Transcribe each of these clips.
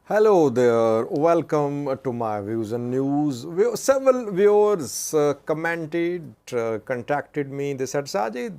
Hello there, welcome to my views and news. Several viewers contacted me. They said, Sajid,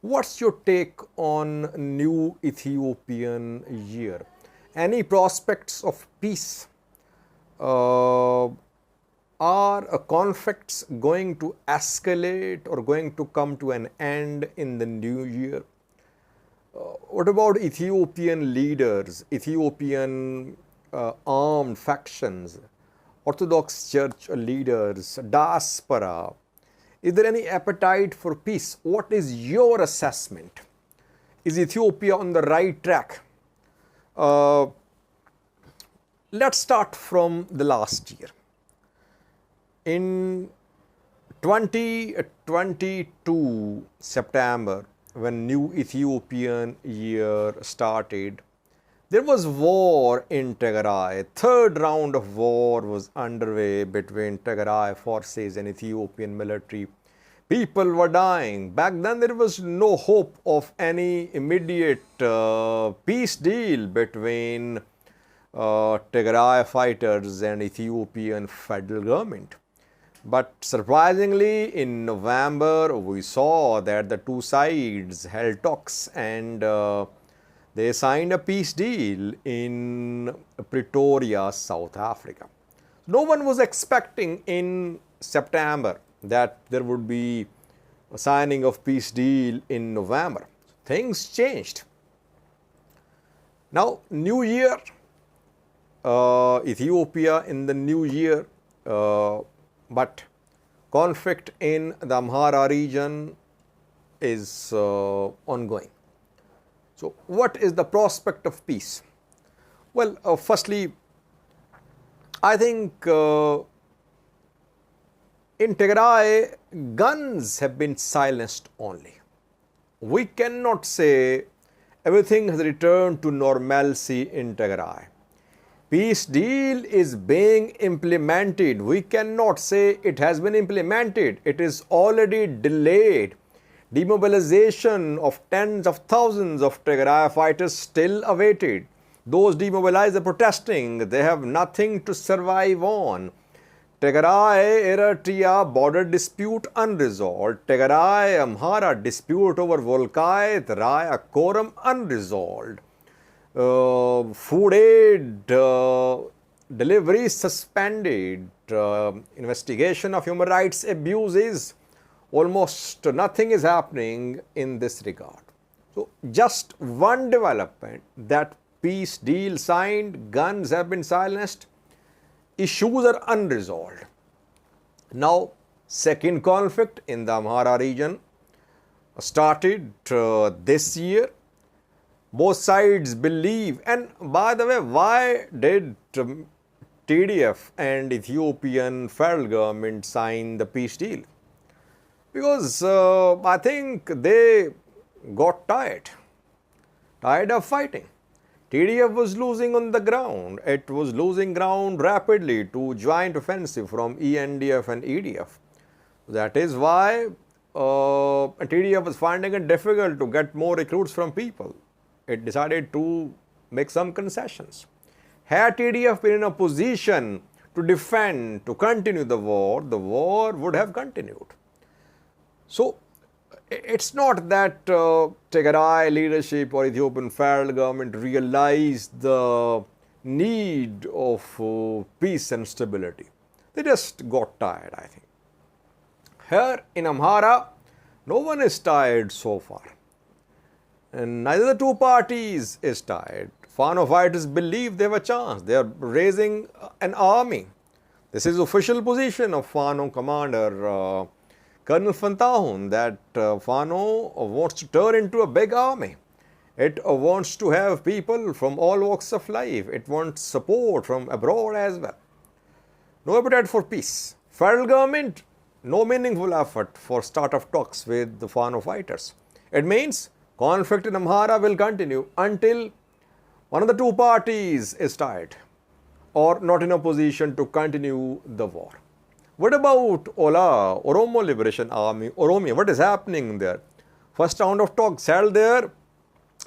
what's your take on new Ethiopian year? Any prospects of peace? Are conflicts going to escalate or going to come to an end in the new year? What about Ethiopian leaders, Ethiopian armed factions, Orthodox Church leaders, diaspora? Is there any appetite for peace? What is your assessment? Is Ethiopia on the right track? Uh, let's start from the last year. In 2022 September, when new Ethiopian year started, there was war in Tigray. Third round of war was underway between Tigray forces and Ethiopian military. People were dying. Back then there was no hope of any immediate peace deal between Tigray fighters and Ethiopian federal government. But surprisingly, in November, we saw that the two sides held talks and they signed a peace deal in Pretoria, South Africa. No one was expecting in September that there would be a signing of peace deal in November. Things changed. Now, New Year, Ethiopia in the new year, but conflict in the Amhara region is ongoing. So, what is the prospect of peace? Well, firstly, I think in Tigray, guns have been silenced only. We cannot say everything has returned to normalcy in Tigray. Peace deal is being implemented. We cannot say it has been implemented. It is already delayed. Demobilization of tens of thousands of Tigray fighters still awaited. Those demobilized are protesting. They have nothing to survive on. Tigray-Eritrea border dispute unresolved. Tigray-Amhara dispute over Volkai-Raya quorum unresolved. Food aid delivery suspended. Investigation of human rights abuses. Almost nothing is happening in this regard. So, just one development, that peace deal signed, guns have been silenced, issues are unresolved. Now, second conflict in the Amhara region started this year. Both sides believe, and by the way, why did TDF and Ethiopian federal government sign the peace deal? Because I think they got tired of fighting. TDF was losing on the ground. It was losing ground rapidly to joint offensive from ENDF and EDF. That is why TDF was finding it difficult to get more recruits from people. It decided to make some concessions. Had TDF been in a position to defend, to continue the war would have continued. So, it's not that Tigray leadership or Ethiopian federal government realized the need of peace and stability. They just got tired, I think. Here in Amhara, no one is tired so far. And neither the two parties is tired. Fano fighters believe they have a chance. They are raising an army. This is official position of Fano commander Colonel Fantahun, that Fano wants to turn into a big army. It wants to have people from all walks of life. It wants support from abroad as well. No appetite for peace. Federal government, no meaningful effort for start of talks with the Fano fighters. It means conflict in Amhara will continue until one of the two parties is tired or not in a position to continue the war. What about Ola, Oromo Liberation Army, Oromia? What is happening there? First round of talks held there,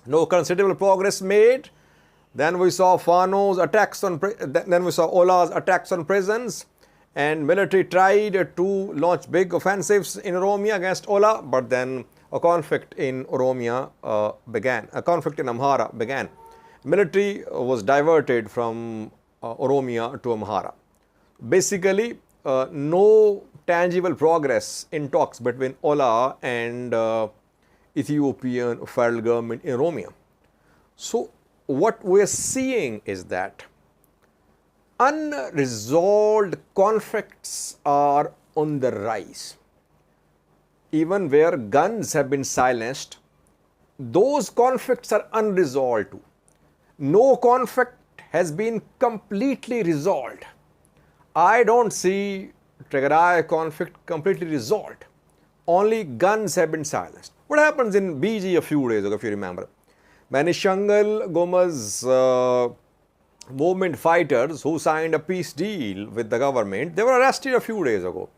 no considerable progress made. Then we saw Fano's attacks on, then we saw Ola's attacks on prisons, and military tried to launch big offensives in Oromia against Ola, but then a conflict in Oromia began. A conflict in Amhara began. Military was diverted from Oromia to Amhara. Basically, no tangible progress in talks between Ola and Ethiopian federal government in Oromia. So, what we are seeing is that unresolved conflicts are on the rise. Even where guns have been silenced, those conflicts are unresolved too. No conflict has been completely resolved. I don't see Tigray conflict completely resolved. Only guns have been silenced. What happens in BG a few days ago, if you remember? Manishangal Goma's movement fighters who signed a peace deal with the government, they were arrested a few days ago.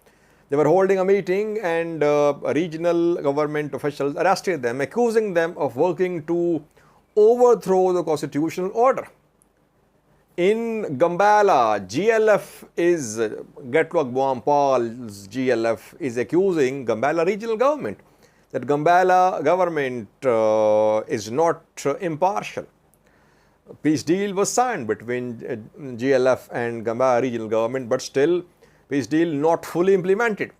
They were holding a meeting and regional government officials arrested them, accusing them of working to overthrow the constitutional order. In Gambala, GLF is, Getlok Boampal's GLF is accusing Gambala regional government that Gambala government is not impartial. Peace deal was signed between GLF and Gambala regional government, but still peace deal not fully implemented.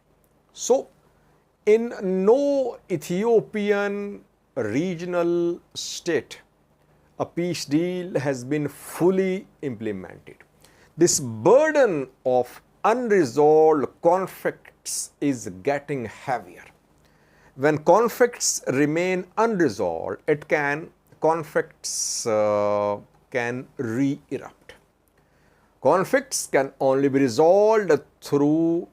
So, in no Ethiopian regional state, a peace deal has been fully implemented. This burden of unresolved conflicts is getting heavier. When conflicts remain unresolved, conflicts can re-erupt. Conflicts can only be resolved through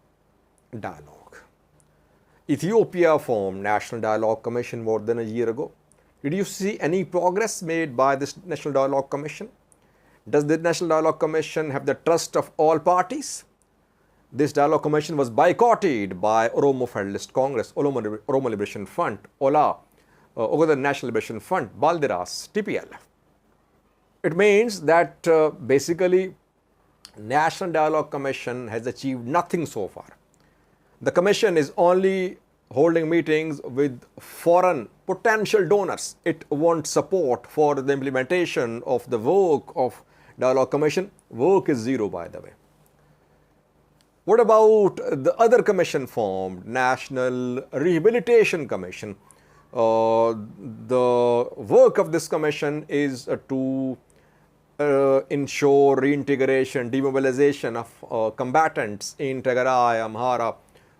dialogue. Ethiopia formed National Dialogue Commission more than a year ago. Did you see any progress made by this National Dialogue Commission? Does the National Dialogue Commission have the trust of all parties? This Dialogue Commission was boycotted by Oromo Federalist Congress, Oromo Liberation Front, Ola, Ogaden National Liberation Front, Balderas, TPLF. It means that basically National Dialogue Commission has achieved nothing so far. The Commission is only holding meetings with foreign potential donors. It wants support for the implementation of the work of Dialogue Commission. Work is zero, by the way. What about the other commission formed, National Rehabilitation Commission? The work of this commission is to ensure reintegration, demobilization of combatants in Tigray, Amhara,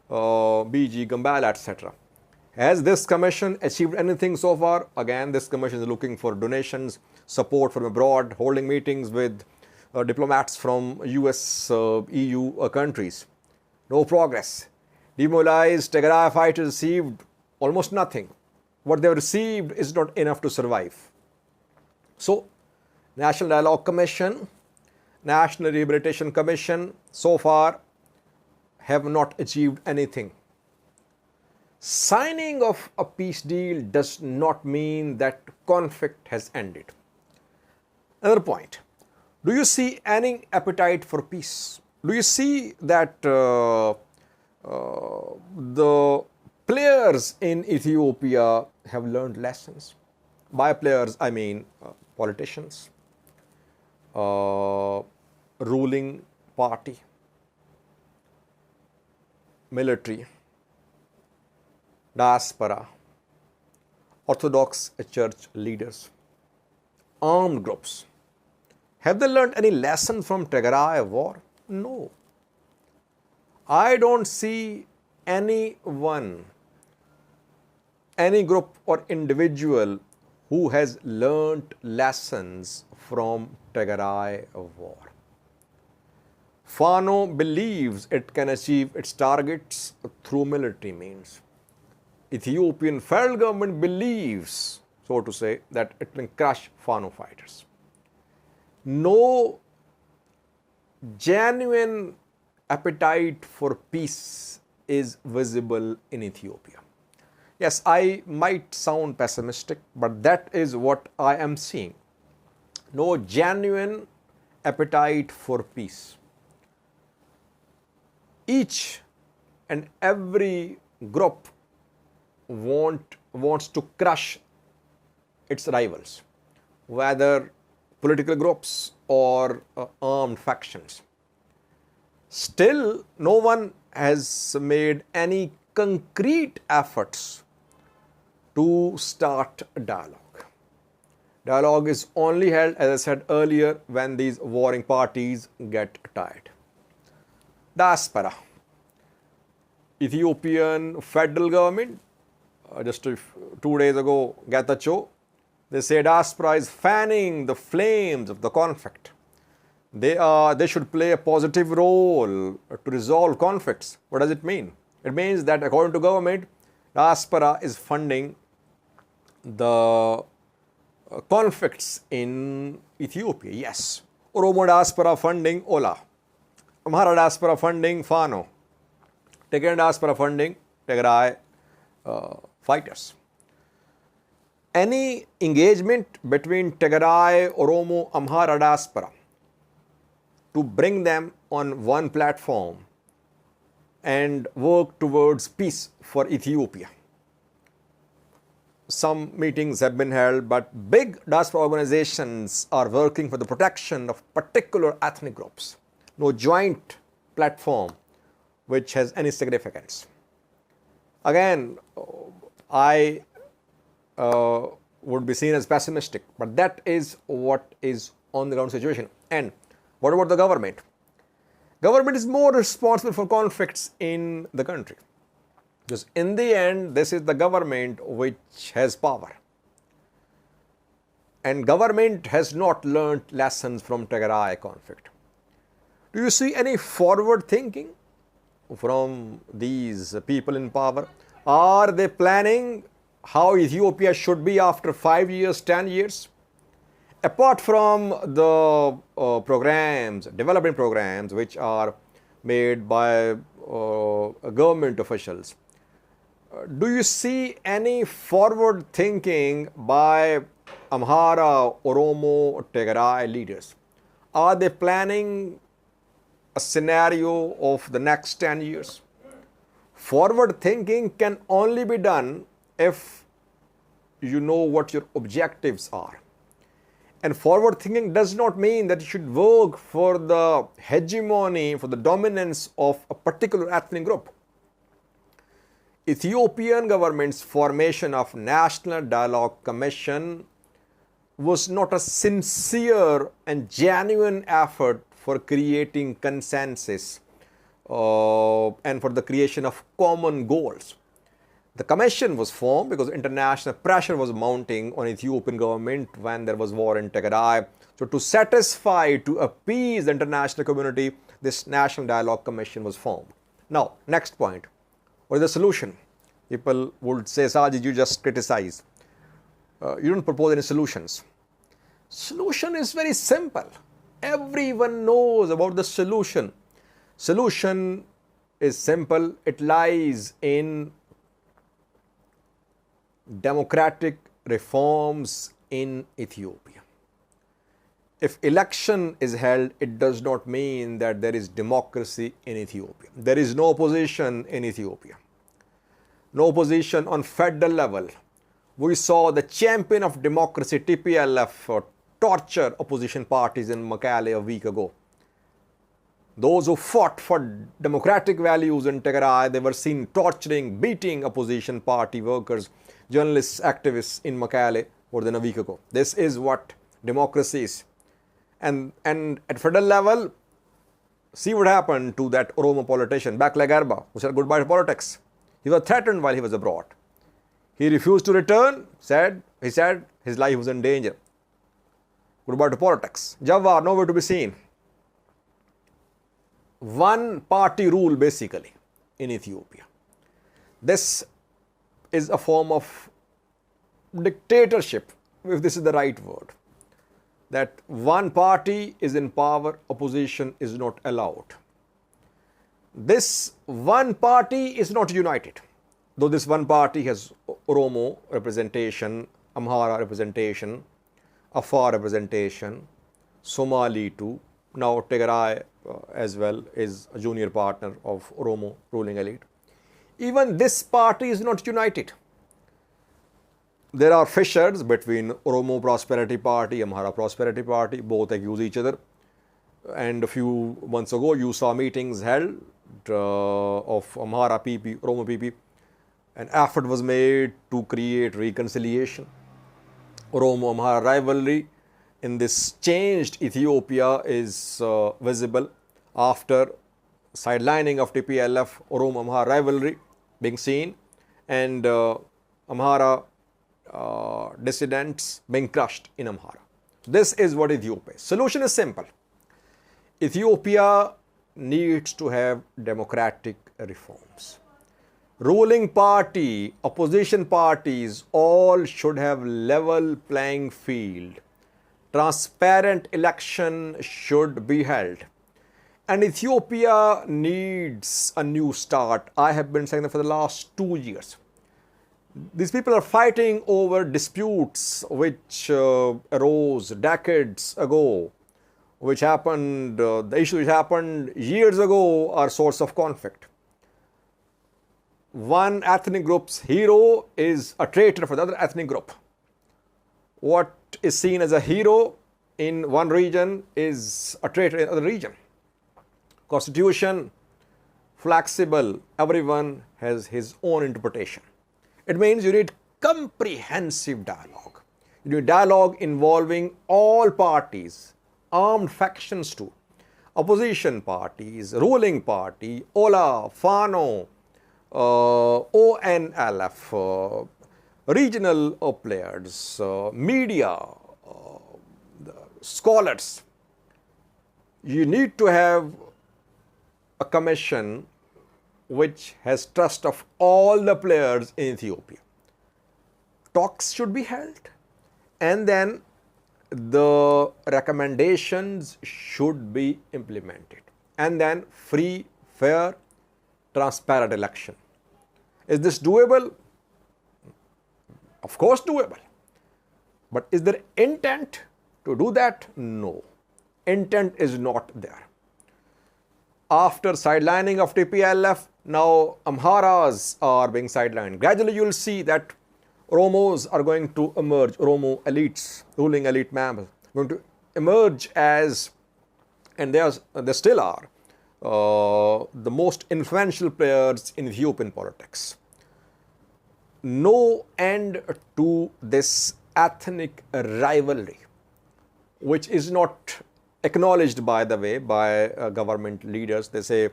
BG, Gambala, etc. Has this commission achieved anything so far? Again, this commission is looking for donations, support from abroad, holding meetings with diplomats from US, EU countries. No progress. Demobilized Tigray fighters received almost nothing. What they have received is not enough to survive. So, National Dialogue Commission, National Rehabilitation Commission so far have not achieved anything. Signing of a peace deal does not mean that conflict has ended. Another point, do you see any appetite for peace? Do you see that the players in Ethiopia have learned lessons? By players, I mean politicians, ruling party, military, diaspora, Orthodox church leaders, armed groups. Have they learned any lesson from Tigray war? No. I don't see anyone, any group or individual who has learned lessons from Tigray war. Fano believes it can achieve its targets through military means. Ethiopian federal government believes, so to say, that it can crush Fano fighters. No genuine appetite for peace is visible in Ethiopia. Yes, I might sound pessimistic, but that is what I am seeing. no genuine appetite for peace. Each and every group wants to crush its rivals, whether political groups or armed factions. Still, no one has made any concrete efforts to start a dialogue. Dialogue is only held, as I said earlier, when these warring parties get tired. Diaspora. Ethiopian federal government, just 2 days ago, Getachew, they say diaspora is fanning the flames of the conflict. They should play a positive role to resolve conflicts. What does it mean? It means that according to government, diaspora is funding the conflicts in Ethiopia. Yes. Oromo diaspora funding Ola. Amhara diaspora funding Fano. Tigray diaspora funding Tigray fighters. Any engagement between Tigray, Oromo, Amhara diaspora to bring them on one platform and work towards peace for Ethiopia. Some meetings have been held, but big diaspora organizations are working for the protection of particular ethnic groups. No joint platform which has any significance. Again, I would be seen as pessimistic, but that is what is on the ground situation. And what about the government? Government is more responsible for conflicts in the country. Because in the end, this is the government which has power. And government has not learnt lessons from Tigray conflict. Do you see any forward thinking from these people in power? Are they planning how Ethiopia should be after 5 years, 10 years? Apart from the programs, development programs which are made by government officials, do you see any forward thinking by Amhara, Oromo, Tigray leaders? Are they planning a scenario of the next 10 years? Forward thinking can only be done if you know what your objectives are. And forward thinking does not mean that you should work for the hegemony, for the dominance of a particular ethnic group. Ethiopian government's formation of National Dialogue Commission was not a sincere and genuine effort for creating consensus and for the creation of common goals. The commission was formed because international pressure was mounting on Ethiopian government when there was war in Tigray. So to satisfy, to appease the international community, this National Dialogue Commission was formed. Now, next point. What is the solution? People would say, Sajid, you just criticize. You don't propose any solutions. Solution is very simple. Everyone knows about the solution. Solution is simple. It lies in democratic reforms in Ethiopia. If election is held, it does not mean that there is democracy in Ethiopia. There is no opposition in Ethiopia. No opposition on federal level. We saw the champion of democracy, TPLF, torture opposition parties in Mekelle a week ago. Those who fought for democratic values in Tigray, they were seen torturing, beating opposition party workers, journalists, activists in Mekelle more than a week ago. This is what democracy is. And at federal level, see what happened to that Oromo politician, Bakla Garba, who said goodbye to politics. He was threatened while he was abroad. He refused to return, he said his life was in danger. Goodbye to politics. Jawar, nowhere to be seen. One party rule basically in Ethiopia. This is a form of dictatorship, if this is the right word. That one party is in power, opposition is not allowed. This one party is not united. Though this one party has Oromo representation, Amhara representation, Afar representation, Somali too. Now Tigray as well is a junior partner of Oromo ruling elite. Even this party is not united. There are fissures between Oromo Prosperity Party, Amhara Prosperity Party, both accuse each other. And a few months ago, you saw meetings held of Amhara PP, Oromo PP. An effort was made to create reconciliation. Oromo-Amhara rivalry in this changed Ethiopia is visible after sidelining of TPLF, Oromo-Amhara rivalry being seen, and Amhara dissidents being crushed in Amhara. This is what Ethiopia is. Solution is simple. Ethiopia needs to have democratic reforms. Ruling party, opposition parties, all should have level playing field. Transparent election should be held. And Ethiopia needs a new start. I have been saying that for the last 2 years. These people are fighting over disputes which arose decades ago, which happened, the issues which happened years ago are source of conflict. One ethnic group's hero is a traitor for the other ethnic group. What is seen as a hero in one region is a traitor in another region. Constitution, flexible, everyone has his own interpretation. It means you need comprehensive dialogue. You need dialogue involving all parties, armed factions too, opposition parties, ruling party, Ola, Fano, ONLF, regional players, media, scholars. You need to have a commission which has trust of all the players in Ethiopia. Talks should be held, and then the recommendations should be implemented, and then free, fair, transparent election. Is this doable? Of course doable. But is there intent to do that? No. Intent is not there. After sidelining of TPLF, now Amharas are being sidelined. Gradually you will see that Oromos are going to emerge, Oromo elites, ruling elite members, going to emerge as, and they still are, the most influential players in Ethiopian politics. No end to this ethnic rivalry, which is not acknowledged, by the way, by government leaders. They say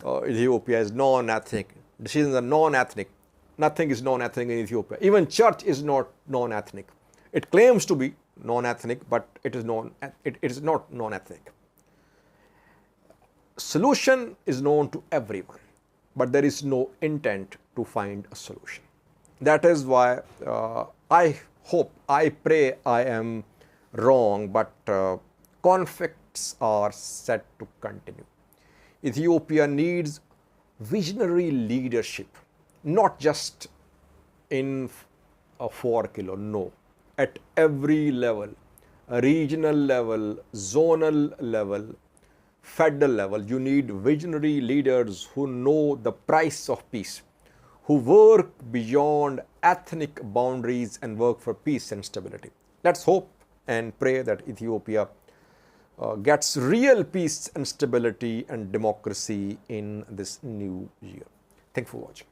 Ethiopia is non-ethnic. Decisions are non-ethnic. Nothing is non-ethnic in Ethiopia. Even church is not non-ethnic. It claims to be non-ethnic, but it is not non-ethnic. Solution is known to everyone, but there is no intent to find a solution. That is why I hope, I pray I am wrong, but conflicts are set to continue. Ethiopia needs visionary leadership, not just in a 4 kilo, no. At every level, a regional level, zonal level, federal level, you need visionary leaders who know the price of peace, who work beyond ethnic boundaries and work for peace and stability. Let's hope and pray that Ethiopia gets real peace and stability and democracy in this new year. Thank you for watching.